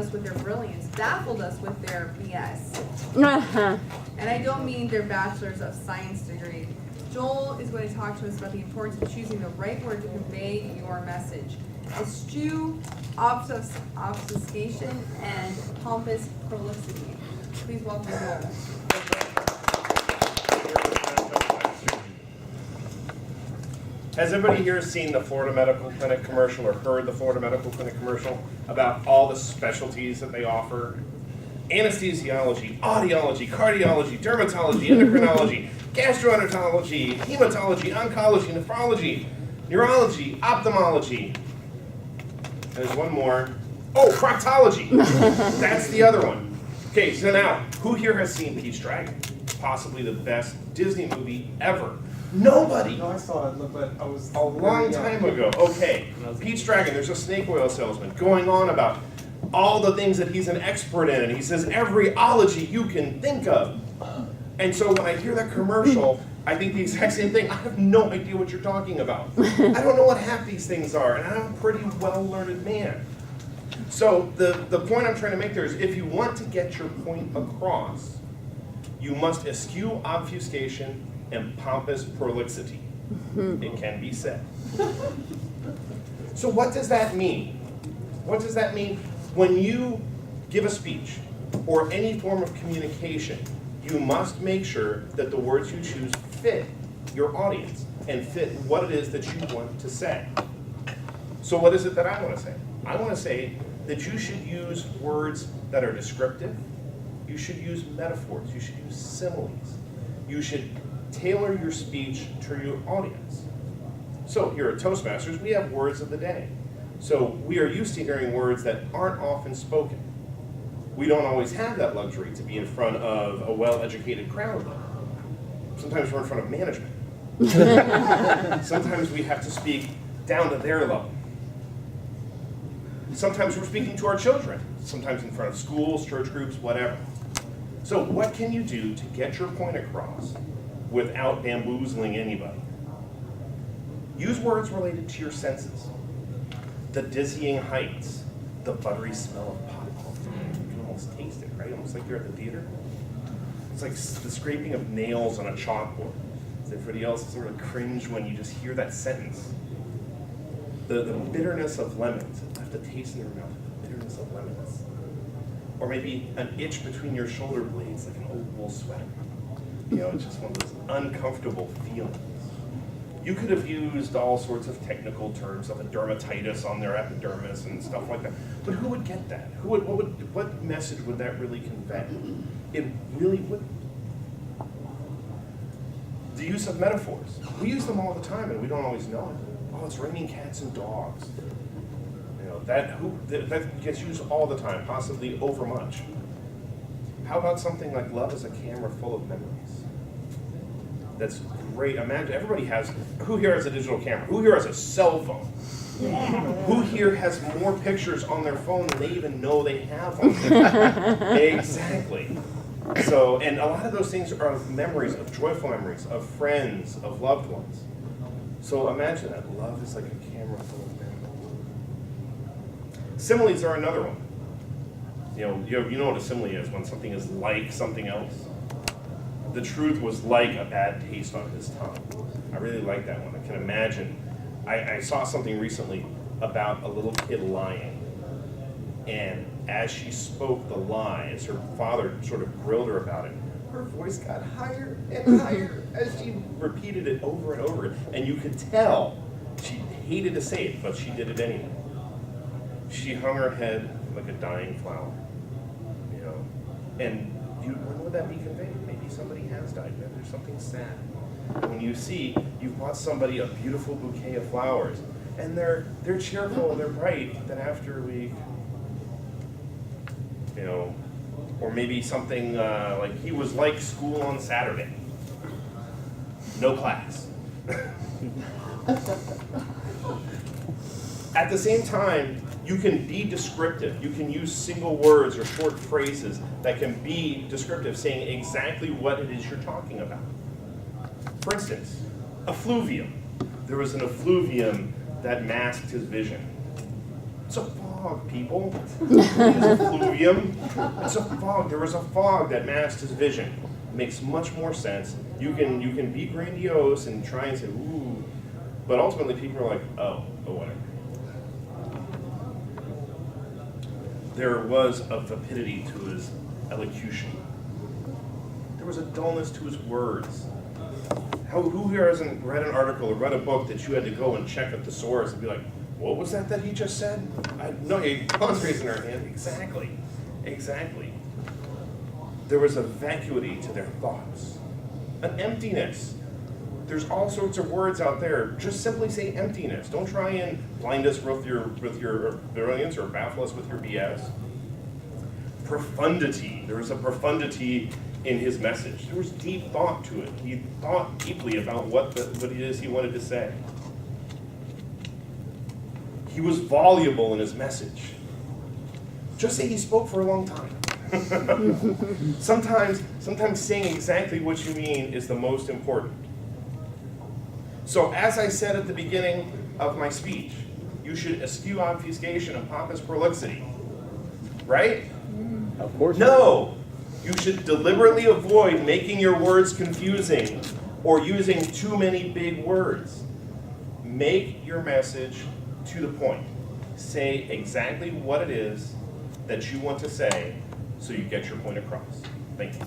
us with their brilliance, baffled us with their BS. And I don't mean their bachelor's of science degree. Joel is going to talk to us about the importance of choosing the right word to convey your message. Eschew obfuscation and pompous prolixity. Please welcome Joel. Has everybody here seen the Florida Medical Clinic commercial or heard the Florida Medical Clinic commercial about all the specialties that they offer? Anesthesiology, audiology, cardiology, dermatology, endocrinology, gastroenterology, hematology, oncology, nephrology, neurology, ophthalmology. And there's one more. Oh, proctology. That's the other one. Okay, so now, who here has seen Pete's Dragon? Possibly the best Disney movie ever. Nobody. No, I saw it, but I was a long time ago. Okay, Pete's Dragon, there's a snake oil salesman going on about all the things that he's an expert in, and he says every ology you can think of. And so when I hear that commercial, I think the exact same thing. I have no idea what you're talking about. I don't know what half these things are, and I'm a pretty well-learned man. So the point I'm trying to make there is if you want to get your point across, you must eschew obfuscation and pompous prolixity. It can be said. So what does that mean? What does that mean? When you give a speech or any form of communication, you must make sure that the words you choose fit your audience and fit what it is that you want to say. So what is it that I want to say? I want to say that you should use words that are descriptive. You should use metaphors. You should use similes. You should tailor your speech to your audience. So here at Toastmasters, we have words of the day. So we are used to hearing words that aren't often spoken. We don't always have that luxury to be in front of a well-educated crowd. Sometimes we're in front of management. Sometimes we have to speak down to their level. Sometimes we're speaking to our children. Sometimes in front of schools, church groups, whatever. So what can you do to get your point across without bamboozling anybody? Use words related to your senses. The dizzying heights, the buttery smell of popcorn. You can almost taste it, right? Almost like you're at the theater. It's like the scraping of nails on a chalkboard. Does everybody else sort of cringe when you just hear that sentence? The bitterness of lemons. You have to taste in your mouth the bitterness of lemons. Or maybe an itch between your shoulder blades, like an old wool sweater. You know, it's just one of those uncomfortable feelings. You could have used all sorts of technical terms of a dermatitis on their epidermis and stuff like that. But who would get that? What message would that really convey? It really wouldn't. The use of metaphors. We use them all the time and we don't always know it. Oh, it's raining cats and dogs. You know, that gets used all the time, possibly overmuch. How about something like love is a camera full of memories? That's great. Imagine everybody has, who here has a digital camera? Who here has a cell phone? Yeah. Who here has more pictures on their phone than they even know they have on them? Exactly. So, and a lot of those things are memories, of joyful memories, of friends, of loved ones. So imagine that. Love is like a camera full of memories. Similes are another one. You know what a simile is when something is like something else. The truth was like a bad taste on his tongue. I really like that one. I can imagine. I saw something recently about a little kid lying. And as she spoke the lie, as her father sort of grilled her about it, her voice got higher and higher as she repeated it over and over. And you could tell she hated to say it, but she did it anyway. She hung her head like a dying flower. You know, and when would that be conveyed? Maybe somebody has died. Maybe there's something sad. When you see you've bought somebody a beautiful bouquet of flowers, and they're cheerful and they're bright, then after a week, you know, or maybe something like he was like school on Saturday. No class. At the same time, you can be descriptive. You can use single words or short phrases that can be descriptive, saying exactly what it is you're talking about. For instance, effluvium. There was an effluvium that masked his vision. It's a fog. fog, people. It's a fluvium. It's a fog. There was a fog that masked his vision. Makes much more sense. You can be grandiose and try and say, ooh, but ultimately people are like, oh, whatever. There was a vapidity to his elocution. There was a dullness to his words. Who here hasn't read an article or read a book that you had to go and check at the source and be like, what was that he just said? No, Colin's raising her hand. Exactly. There was a vacuity to their thoughts, an emptiness. There's all sorts of words out there. Just simply say emptiness. Don't try and blind us with your brilliance or baffle us with your BS. Profundity. There was a profundity in his message. There was deep thought to it. He thought deeply about what it is he wanted to say. He was voluble in his message. Just say he spoke for a long time. Sometimes saying exactly what you mean is the most important. So as I said at the beginning of my speech, you should eschew obfuscation and pompous prolixity. Right? Of course. No! You should deliberately avoid making your words confusing or using too many big words. Make your message to the point. Say exactly what it is that you want to say so you get your point across. Thank you.